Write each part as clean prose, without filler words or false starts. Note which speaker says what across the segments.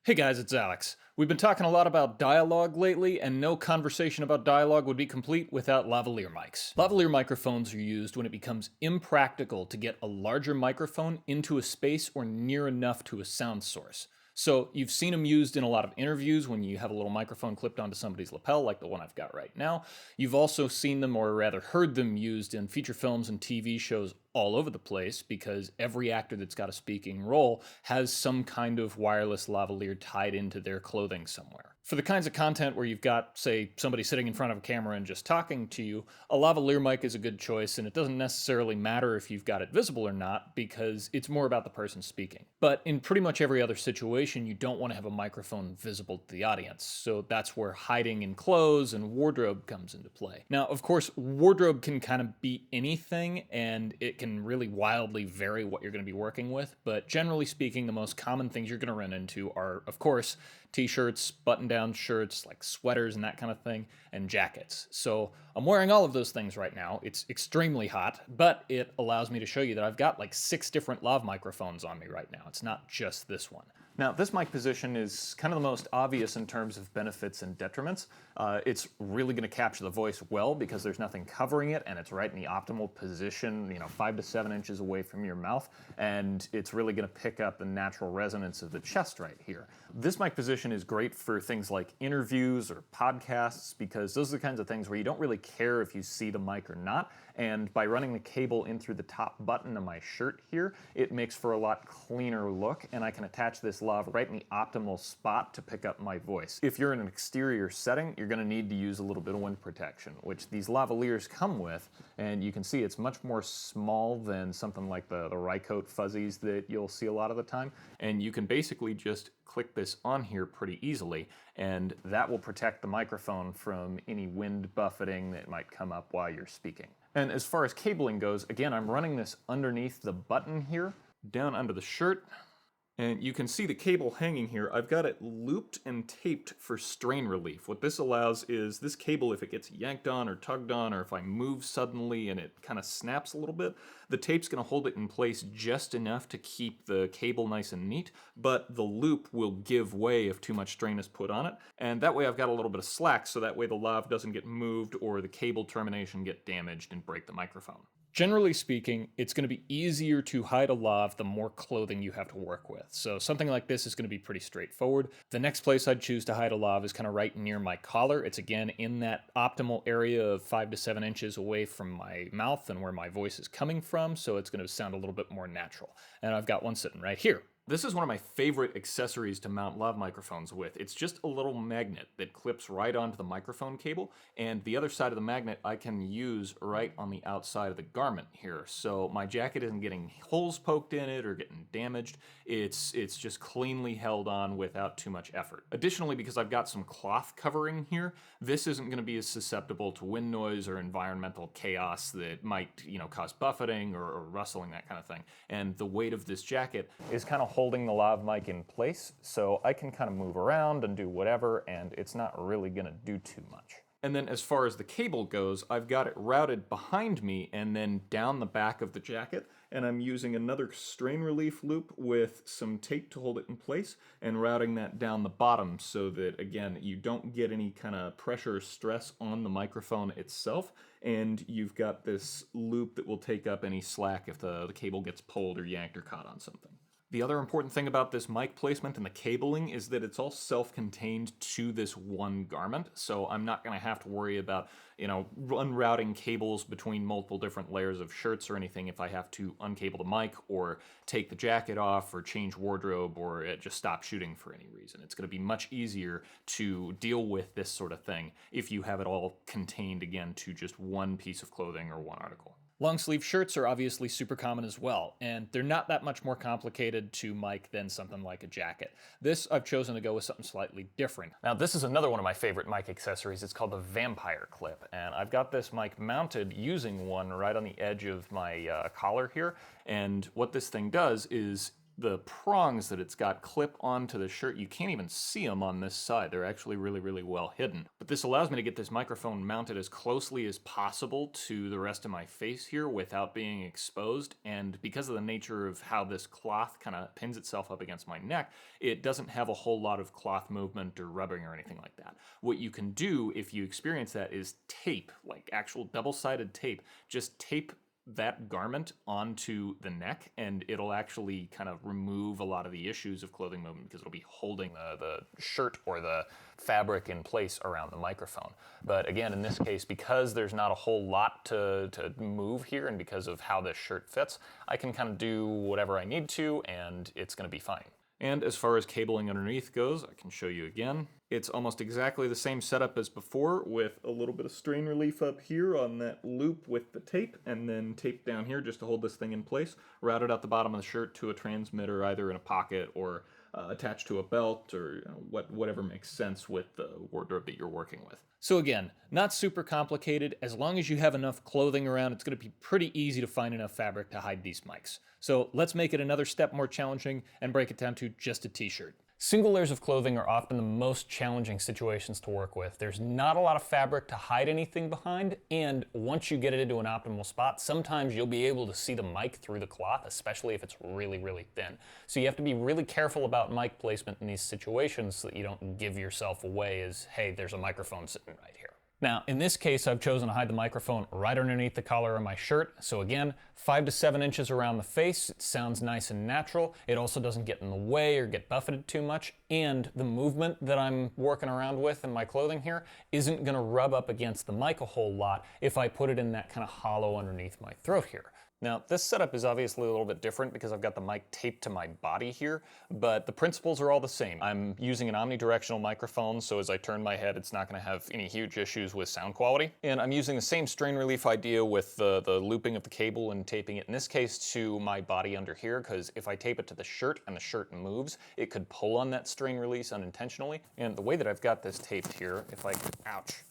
Speaker 1: Hey guys, it's Alex. We've been talking a lot about dialogue lately, and no conversation about dialogue would be complete without lavalier mics. Lavalier microphones are used when it becomes impractical to get a larger microphone into a space or near enough to a sound source. So you've seen them used in a lot of interviews when you have a little microphone clipped onto somebody's lapel, like the one I've got right now. You've also seen them, or rather heard them, used in feature films and TV shows all over the place because every actor that's got a speaking role has some kind of wireless lavalier tied into their clothing somewhere. For the kinds of content where you've got, say, somebody sitting in front of a camera and just talking to you, a lavalier mic is a good choice, and it doesn't necessarily matter if you've got it visible or not because it's more about the person speaking. But in pretty much every other situation, you don't want to have a microphone visible to the audience, so that's where hiding in clothes and wardrobe comes into play. Now, of course, wardrobe can kind of be anything, and it can really wildly vary what you're going to be working with, but generally speaking, the most common things you're going to run into are, of course, t-shirts, button-down shirts, like sweaters and that kind of thing, and jackets. So I'm wearing all of those things right now. It's extremely hot, but it allows me to show you that I've got like 6 different lav microphones on me right now. It's not just this one. Now, this mic position is kind of the most obvious in terms of benefits and detriments. It's really going to capture the voice well because there's nothing covering it, and it's right in the optimal position, 5 to 7 inches away from your mouth, and it's really going to pick up the natural resonance of the chest right here. This mic position is great for things like interviews or podcasts because those are the kinds of things where you don't really care if you see the mic or not, and by running the cable in through the top button of my shirt here, it makes for a lot cleaner look, and I can attach this lav right in the optimal spot to pick up my voice. If you're in an exterior setting, you're going to need to use a little bit of wind protection, which these lavaliers come with, and you can see it's much more small than something like the Rycoat fuzzies that you'll see a lot of the time, and you can basically just click this on here pretty easily, and that will protect the microphone from any wind buffeting that might come up while you're speaking. And as far as cabling goes, again, I'm running this underneath the button here, down under the shirt, and you can see the cable hanging here. I've got it looped and taped for strain relief. What this allows is this cable, if it gets yanked on or tugged on, or if I move suddenly and it kind of snaps a little bit, the tape's going to hold it in place just enough to keep the cable nice and neat, but the loop will give way if too much strain is put on it. And that way I've got a little bit of slack, so that way the lav doesn't get moved or the cable termination get damaged and break the microphone. Generally speaking, it's going to be easier to hide a lav the more clothing you have to work with. So something like this is going to be pretty straightforward. The next place I'd choose to hide a lav is kind of right near my collar. It's again in that optimal area of 5 to 7 inches away from my mouth and where my voice is coming from, so it's going to sound a little bit more natural. And I've got one sitting right here. This is one of my favorite accessories to mount lav microphones with. It's just a little magnet that clips right onto the microphone cable, and the other side of the magnet I can use right on the outside of the garment here. So my jacket isn't getting holes poked in it or getting damaged. It's just cleanly held on without too much effort. Additionally, because I've got some cloth covering here, this isn't going to be as susceptible to wind noise or environmental chaos that might, cause buffeting or rustling, that kind of thing. And the weight of this jacket is kind of holding the lav mic in place, so I can kind of move around and do whatever, and it's not really going to do too much. And then as far as the cable goes, I've got it routed behind me and then down the back of the jacket, and I'm using another strain relief loop with some tape to hold it in place and routing that down the bottom so that, again, you don't get any kind of pressure or stress on the microphone itself, and you've got this loop that will take up any slack if the cable gets pulled or yanked or caught on something. The other important thing about this mic placement and the cabling is that it's all self-contained to this one garment, so I'm not going to have to worry about, unrouting cables between multiple different layers of shirts or anything if I have to uncable the mic or take the jacket off or change wardrobe or just stop shooting for any reason. It's going to be much easier to deal with this sort of thing if you have it all contained, again, to just one piece of clothing or one article. Long sleeve shirts are obviously super common as well, and they're not that much more complicated to mic than something like a jacket. This, I've chosen to go with something slightly different. Now, this is another one of my favorite mic accessories. It's called the Vampire Clip, and I've got this mic mounted using one right on the edge of my collar here, and what this thing does is the prongs that it's got clip onto the shirt. You can't even see them on this side. They're actually really, really well hidden. But this allows me to get this microphone mounted as closely as possible to the rest of my face here without being exposed. And because of the nature of how this cloth kind of pins itself up against my neck, it doesn't have a whole lot of cloth movement or rubbing or anything like that. What you can do if you experience that is tape, like actual double-sided tape. Just tape that garment onto the neck, and it'll actually kind of remove a lot of the issues of clothing movement because it'll be holding the shirt or the fabric in place around the microphone. But again, in this case, because there's not a whole lot to move here, and because of how this shirt fits, I can kind of do whatever I need to, and it's going to be fine. And as far as cabling underneath goes, I can show you again. It's almost exactly the same setup as before, with a little bit of strain relief up here on that loop with the tape, and then tape down here just to hold this thing in place, routed out the bottom of the shirt to a transmitter either in a pocket or attached to a belt, or whatever makes sense with the wardrobe that you're working with. So again, not super complicated. As long as you have enough clothing around, it's going to be pretty easy to find enough fabric to hide these mics. So let's make it another step more challenging and break it down to just a t-shirt. Single layers of clothing are often the most challenging situations to work with. There's not a lot of fabric to hide anything behind, and once you get it into an optimal spot, sometimes you'll be able to see the mic through the cloth, especially if it's really, really thin. So you have to be really careful about mic placement in these situations so that you don't give yourself away as, hey, there's a microphone sitting right here. Now, in this case, I've chosen to hide the microphone right underneath the collar of my shirt. So again, 5 to 7 inches around the face. It sounds nice and natural. It also doesn't get in the way or get buffeted too much. And the movement that I'm working around with in my clothing here isn't going to rub up against the mic a whole lot if I put it in that kind of hollow underneath my throat here. Now, this setup is obviously a little bit different because I've got the mic taped to my body here, but the principles are all the same. I'm using an omnidirectional microphone, so as I turn my head, it's not going to have any huge issues with sound quality. And I'm using the same strain relief idea with the looping of the cable and taping it, in this case, to my body under here, because if I tape it to the shirt and the shirt moves, it could pull on that strain release unintentionally. And the way that I've got this taped here, if I could, ouch,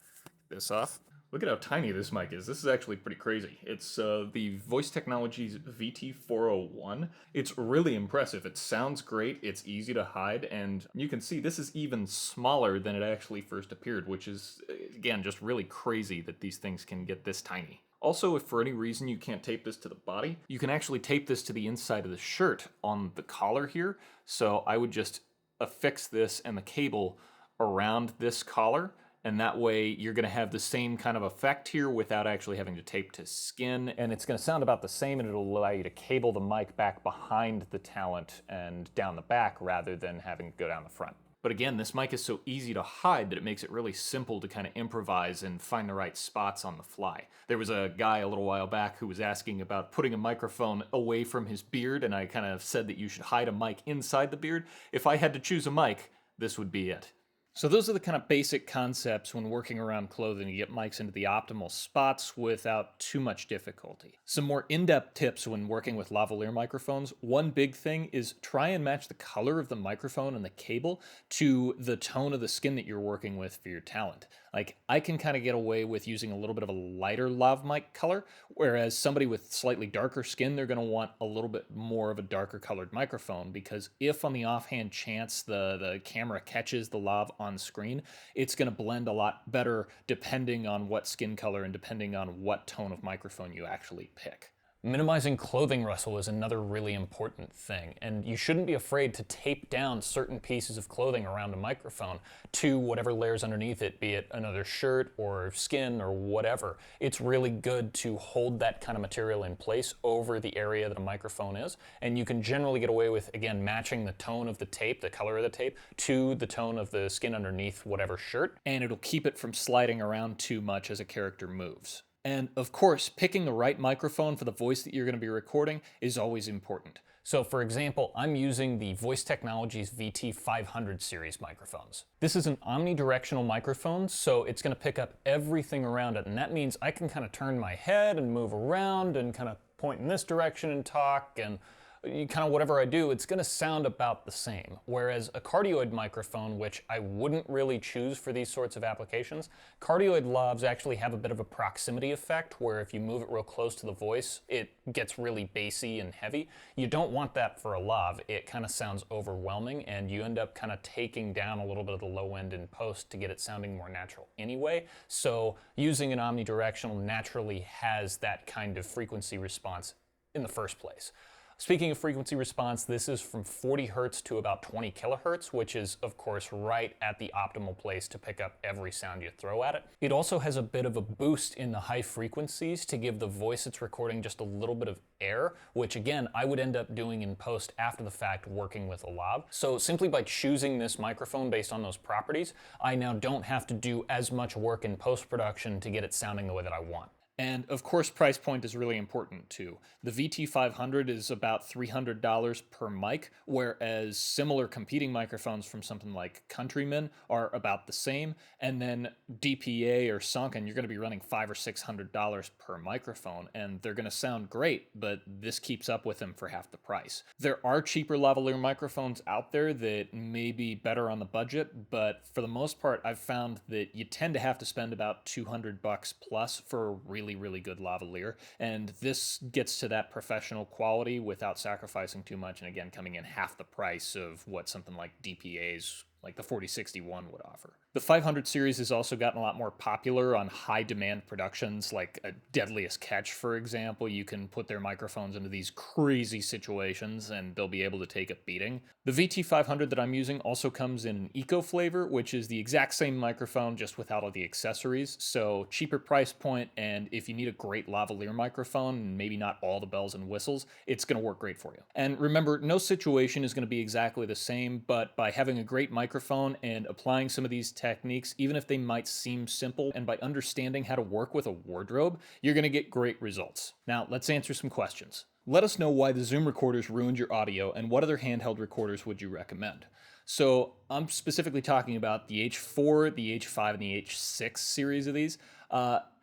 Speaker 1: get this off. Look at how tiny this mic is. This is actually pretty crazy. It's the Voice Technologies VT401. It's really impressive. It sounds great, it's easy to hide, and you can see this is even smaller than it actually first appeared, which is, again, just really crazy that these things can get this tiny. Also, if for any reason you can't tape this to the body, you can actually tape this to the inside of the shirt on the collar here. So I would just affix this and the cable around this collar, and that way you're going to have the same kind of effect here without actually having to tape to skin, and it's going to sound about the same, and it'll allow you to cable the mic back behind the talent and down the back rather than having to go down the front. But again, this mic is so easy to hide that it makes it really simple to kind of improvise and find the right spots on the fly. There was a guy a little while back who was asking about putting a microphone away from his beard, and I kind of said that you should hide a mic inside the beard. If I had to choose a mic, this would be it. So those are the kind of basic concepts when working around clothing to get mics into the optimal spots without too much difficulty. Some more in-depth tips when working with lavalier microphones. One big thing is try and match the color of the microphone and the cable to the tone of the skin that you're working with for your talent. Like, I can kind of get away with using a little bit of a lighter lav mic color, whereas somebody with slightly darker skin, they're going to want a little bit more of a darker colored microphone, because if on the offhand chance the camera catches the lav on screen, it's going to blend a lot better depending on what skin color and depending on what tone of microphone you actually pick. Minimizing clothing rustle is another really important thing, and you shouldn't be afraid to tape down certain pieces of clothing around a microphone to whatever layers underneath it, be it another shirt or skin or whatever. It's really good to hold that kind of material in place over the area that a microphone is, and you can generally get away with, again, matching the tone of the tape, the color of the tape, to the tone of the skin underneath whatever shirt, and it'll keep it from sliding around too much as a character moves. And of course, picking the right microphone for the voice that you're going to be recording is always important. So for example, I'm using the Voice Technologies VT500 series microphones. This is an omnidirectional microphone, so it's going to pick up everything around it, and that means I can kind of turn my head and move around and kind of point in this direction and talk, and kind of whatever I do, it's going to sound about the same. Whereas a cardioid microphone, which I wouldn't really choose for these sorts of applications, cardioid lavs actually have a bit of a proximity effect where if you move it real close to the voice, it gets really bassy and heavy. You don't want that for a lav. It kind of sounds overwhelming and you end up kind of taking down a little bit of the low end in post to get it sounding more natural anyway. So using an omnidirectional naturally has that kind of frequency response in the first place. Speaking of frequency response, this is from 40 hertz to about 20 kilohertz, which is, of course, right at the optimal place to pick up every sound you throw at it. It also has a bit of a boost in the high frequencies to give the voice it's recording just a little bit of air, which again, I would end up doing in post after the fact working with a lav. So simply by choosing this microphone based on those properties, I now don't have to do as much work in post-production to get it sounding the way that I want. And of course, price point is really important too. The VT500 is about $300 per mic, whereas similar competing microphones from something like Countryman are about the same. And then DPA or Sunken, you're going to be running $500 or $600 per microphone, and they're going to sound great, but this keeps up with them for half the price. There are cheaper lavalier microphones out there that may be better on the budget, but for the most part, I've found that you tend to have to spend about $200 plus for a really good lavalier, and this gets to that professional quality without sacrificing too much, and again coming in half the price of what something like DPA's like the 4061 would offer. The 500 series has also gotten a lot more popular on high demand productions like a Deadliest Catch, for example. You can put their microphones into these crazy situations and they'll be able to take a beating. The VT500 that I'm using also comes in an eco flavor, which is the exact same microphone just without all the accessories. So cheaper price point, and if you need a great lavalier microphone and maybe not all the bells and whistles, it's going to work great for you. And remember, no situation is going to be exactly the same, but by having a great microphone and applying some of these techniques, even if they might seem simple, and by understanding how to work with a wardrobe, you're going to get great results. Now, let's answer some questions. Let us know why the Zoom recorders ruined your audio, and what other handheld recorders would you recommend? So I'm specifically talking about the H4, the H5, and the H6 series of these.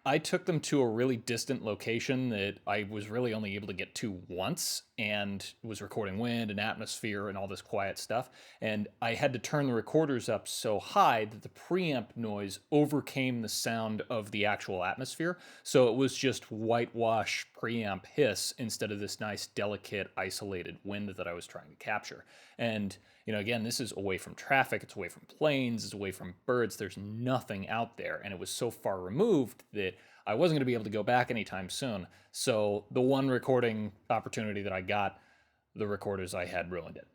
Speaker 1: I took them to a really distant location that I was really only able to get to once, and was recording wind and atmosphere and all this quiet stuff. And I had to turn the recorders up so high that the preamp noise overcame the sound of the actual atmosphere. So it was just whitewash preamp hiss instead of this nice, delicate, isolated wind that I was trying to capture. And again, this is away from traffic, it's away from planes, it's away from birds, there's nothing out there, and it was so far removed that I wasn't going to be able to go back anytime soon. So the one recording opportunity that I got, the recorders I had ruined it.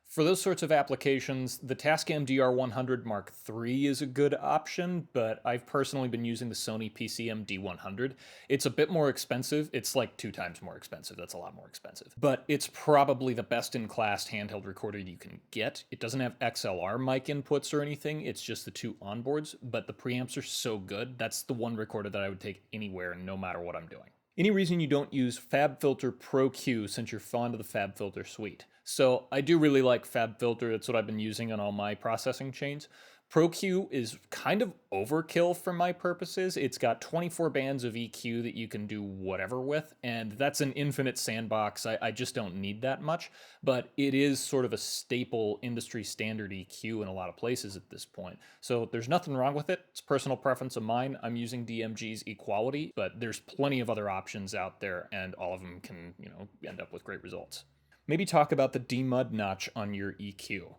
Speaker 1: For those sorts of applications, the Tascam DR100 Mark III is a good option, but I've personally been using the Sony PCM D100. It's a bit more expensive. It's like 2 times more expensive. That's a lot more expensive. But it's probably the best-in-class handheld recorder you can get. It doesn't have XLR mic inputs or anything. It's just the 2 onboards, but the preamps are so good. That's the one recorder that I would take anywhere, no matter what I'm doing. Any reason you don't use FabFilter Pro Q since you're fond of the FabFilter suite? So I do really like FabFilter. That's what I've been using on all my processing chains. Pro Q is kind of overkill for my purposes. It's got 24 bands of EQ that you can do whatever with, and that's an infinite sandbox. I just don't need that much, but it is sort of a staple industry standard EQ in a lot of places at this point. So there's nothing wrong with it. It's personal preference of mine. I'm using DMG's Equality, but there's plenty of other options out there, and all of them can, end up with great results. Maybe talk about the demud notch on your EQ.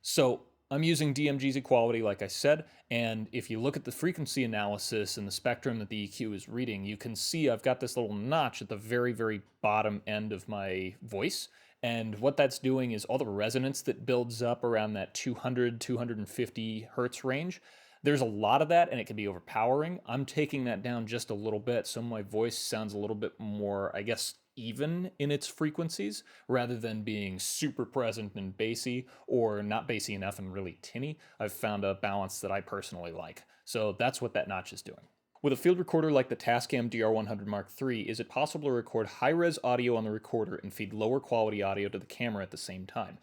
Speaker 1: So I'm using DMG's Equality, like I said, and if you look at the frequency analysis and the spectrum that the EQ is reading, you can see I've got this little notch at the very bottom end of my voice, and what that's doing is all the resonance that builds up around that 200, 250 hertz range. There's a lot of that, and it can be overpowering. I'm taking that down just a little bit, so my voice sounds a little bit more, I guess, even in its frequencies, rather than being super present and bassy, or not bassy enough and really tinny. I've found a balance that I personally like. So that's what that notch is doing. With a field recorder like the Tascam DR100 Mark III, is it possible to record high-res audio on the recorder and feed lower quality audio to the camera at the same time?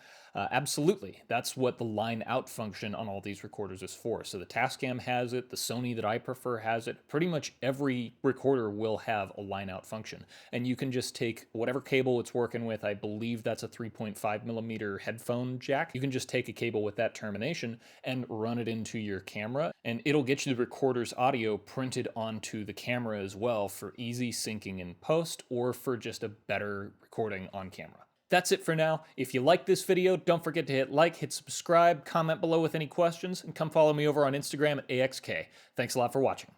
Speaker 1: Absolutely. That's what the line out function on all these recorders is for. So the Tascam has it, the Sony that I prefer has it. Pretty much every recorder will have a line out function. And you can just take whatever cable it's working with. I believe that's a 3.5 millimeter headphone jack. You can just take a cable with that termination and run it into your camera, and it'll get you the recorder's audio printed onto the camera as well for easy syncing in post or for just a better recording on camera. That's it for now. If you like this video, don't forget to hit like, hit subscribe, comment below with any questions, and come follow me over on Instagram at AXK. Thanks a lot for watching.